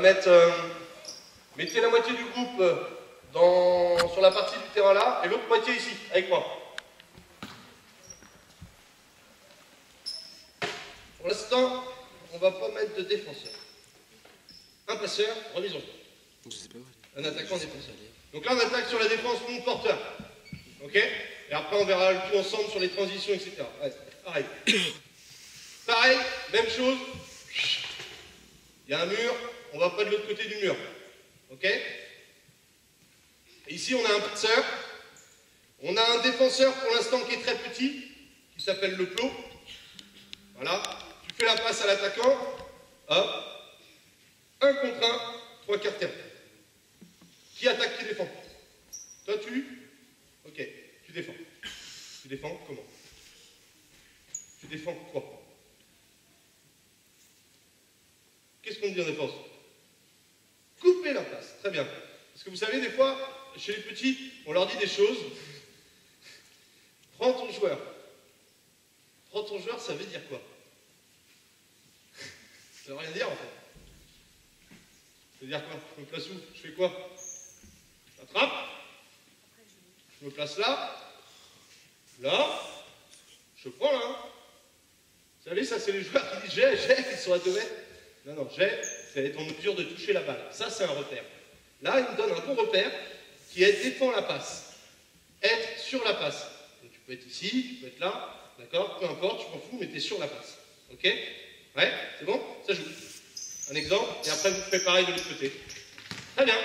mettre... mettez la moitié du groupe sur la partie du terrain là, et l'autre moitié ici, avec moi. Pour l'instant, on ne va pas mettre de défenseur. Un passeur, remise en jeu. Un attaquant, défenseur. Donc là, on attaque sur la défense, mon porteur. Ok? Et après, on verra le tout ensemble sur les transitions, etc. Ouais, pareil. Pareil, même chose. Il y a un mur, on ne va pas de l'autre côté du mur. Ok? Et ici, on a un passeur. On a un défenseur pour l'instant qui est très petit, qui s'appelle le plot. Voilà. Tu fais la passe à l'attaquant. Hop. 1 contre 1, 3 quarts terrain. Qui attaque, qui défend? Toi, ok, tu défends. Tu défends comment? Tu défends quoi? Qu'est-ce qu'on dit en défense? Couper la passe. Très bien. Parce que vous savez, des fois, chez les petits, on leur dit des choses. Prends ton joueur. Prends ton joueur, ça veut dire quoi? Ça veut rien dire, en fait. Ça veut dire quoi? Je me place où? Je fais quoi? J'attrape. Je me place là. Là. Je prends là. Vous savez, ça, c'est les joueurs qui disent j'ai, ils sont à 2 mètres. Non, non, j'ai, c'est être en mesure de toucher la balle. Ça, c'est un repère. Là, il me donne un bon repère qui est défend la passe. Être sur la passe. Donc, tu peux être ici, tu peux être là. D'accord? Peu importe, je m'en fous, mais tu es sur la passe. Ok? Ouais? C'est bon? Ça joue. Un exemple, et après vous faites pareil de l'autre côté. Très bien.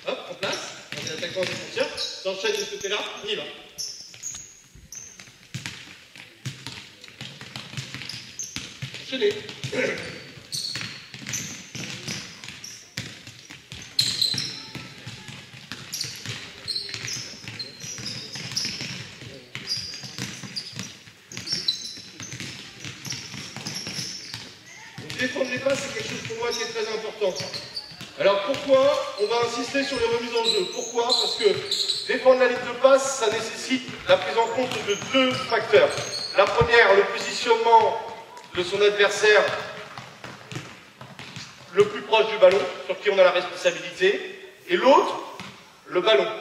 Hop, en place. On est attaquant défenseur. J'enchaîne de ce côté-là, on y va. Enchaînez. Défendre les passes, c'est quelque chose pour moi qui est très important. Alors pourquoi on va insister sur les remises en jeu? Pourquoi? Parce que défendre la ligne de passe, ça nécessite la prise en compte de 2 facteurs. La première, le positionnement de son adversaire le plus proche du ballon, sur qui on a la responsabilité, et l'autre, le ballon.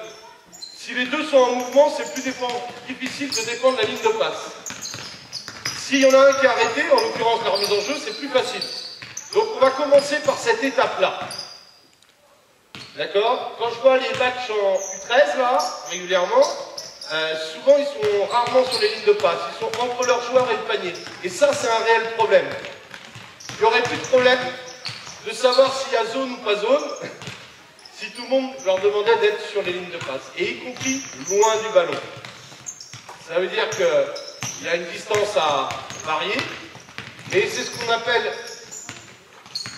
Si les deux sont en mouvement, c'est plus difficile de défendre la ligne de passe. S'il y en a un qui est arrêté, en l'occurrence la remise en jeu, c'est plus facile. Donc on va commencer par cette étape-là. D'accord? Quand je vois les matchs en U13, là, régulièrement, souvent ils sont rarement sur les lignes de passe. Ils sont entre leurs joueurs et le panier. Et ça, c'est un réel problème. Il n'y aurait plus de problème de savoir s'il y a zone ou pas zone, si tout le monde leur demandait d'être sur les lignes de passe. Et y compris loin du ballon. Ça veut dire qu'il y a une distance à varier, mais c'est ce qu'on appelle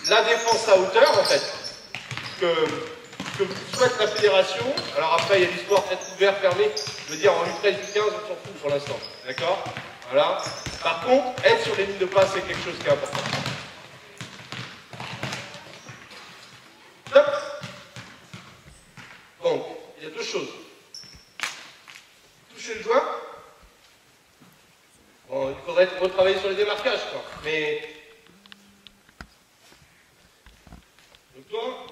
la défense à hauteur, en fait, que souhaite la fédération. Alors après, il y a l'histoire être ouvert, fermé. Je veux dire, en U13, U15, on s'en fout pour l'instant. D'accord? Voilà. Par contre, être sur les lignes de passe, c'est quelque chose qui est important. Top. Bon, il y a 2 choses. Toucher le joueur. Bon, il faudrait retravailler sur les démarquages, quoi. Mais... Donc toi,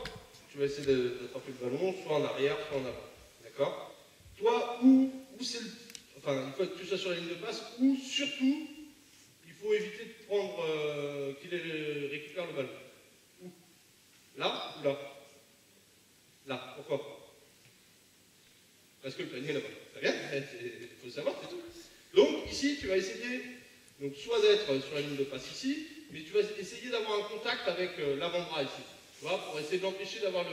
tu vas essayer d'attraper le ballon, soit en arrière, soit en avant. D'accord? Toi, où c'est le... Enfin, il faut que tu sois sur la ligne de passe, ou surtout, il faut éviter de prendre... qu'il récupère le ballon. Où? Là ou là? Là. Pourquoi? Parce que le panier est là-bas. Très bien, il faut le savoir, c'est tout. Donc, ici, tu vas essayer, donc, soit d'être sur la ligne de passe ici, mais tu vas essayer d'avoir un contact avec l'avant-bras ici. Tu vois, pour essayer d'empêcher d'avoir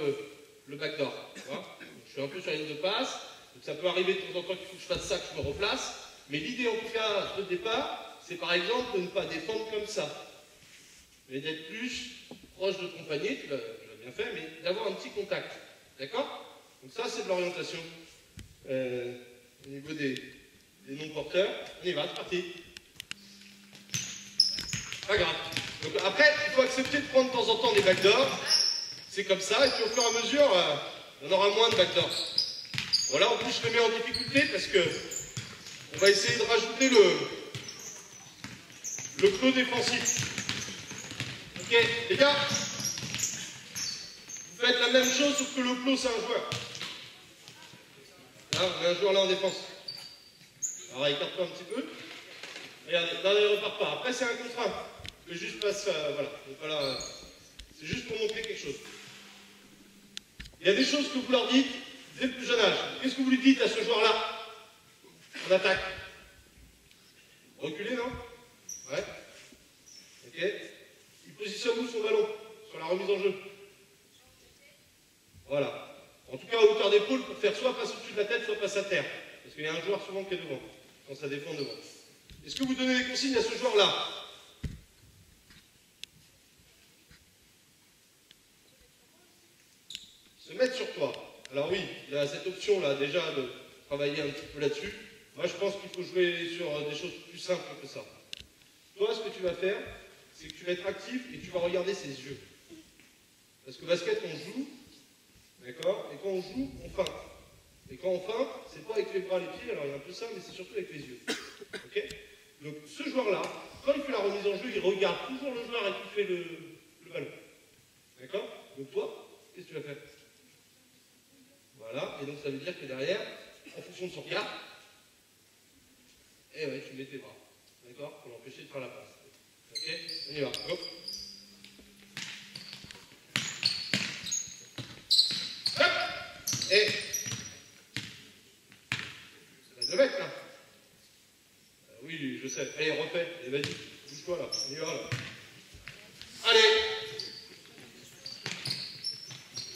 le backdoor. Tu vois, je suis un peu sur la ligne de passe, donc ça peut arriver de temps en temps qu'il faut que je fasse ça, que je me replace, mais l'idée en tout cas de départ, c'est par exemple de ne pas défendre comme ça, mais d'être plus proche de ton panier, tu l'as bien fait, mais d'avoir un petit contact. D'accord? Donc ça, c'est de l'orientation au niveau des non-porteurs. On y va, c'est parti. Pas grave. Donc après, il faut accepter de prendre de temps en temps des backdoors. C'est comme ça, et puis au fur et à mesure, on aura moins de backdoors. Voilà, en plus je le mets en difficulté parce que on va essayer de rajouter le clos défensif. Ok, les gars, Vous faites la même chose, sauf que le clos, c'est un joueur. Là, on a un joueur là en défense. Alors, écarte-toi un petit peu. Regardez, là, il ne repart pas. Après, c'est un contre un. Je juste passe, voilà. Donc, voilà, c'est juste pour montrer quelque chose. Il y a des choses que vous leur dites dès le plus jeune âge. Qu'est-ce que vous lui dites à ce joueur-là en attaque? Reculez, non? Ouais. Ok. Il positionne où son ballon? Sur la remise en jeu. Voilà. En tout cas, à hauteur d'épaule pour faire soit passe au-dessus de la tête, soit passe à terre. Parce qu'il y a un joueur souvent qui est devant, quand ça défend devant. Est-ce que vous donnez des consignes à ce joueur-là? Se mettre sur toi. Alors oui, il y a cette option-là déjà de travailler un petit peu là-dessus. Moi, je pense qu'il faut jouer sur des choses plus simples que ça. Toi, ce que tu vas faire, c'est que tu vas être actif et tu vas regarder ses yeux. Parce que basket, on joue, d'accord? Et quand on joue, on feinte. Et quand on feinte, c'est pas avec les bras, les pieds, alors il y a un peu ça, mais c'est surtout avec les yeux. Ok? Donc ce joueur-là, quand il fait la remise en jeu, il regarde toujours le joueur à qui fait le ballon. D'accord? Donc toi, qu'est-ce que tu vas faire? Voilà, et donc ça veut dire que derrière, en fonction de son regard, eh ouais, tu mets tes bras. D'accord? Pour l'empêcher de faire la passe. Ok? On y va. Hop. Hop! Et. Ça va 2 mètres là. Oui, je sais. Allez, refais. Allez, vas-y. Bouge-toi là. On y va là. Allez!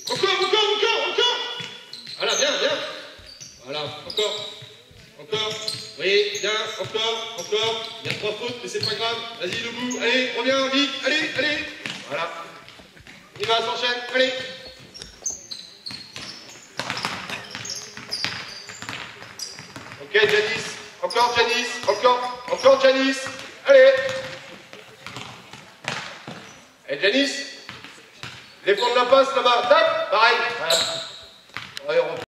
Encore! Voilà, bien. Voilà, encore. Oui, bien, encore. Il y a 3 fautes, mais c'est pas grave. Vas-y, debout. Allez, reviens, vite. Allez. Voilà. Il va, s'enchaîne. Allez. Ok, Janice. Encore Janice. Allez. Et Janice. Défendre la passe là-bas. Tape. Pareil. Voilà. Ouais,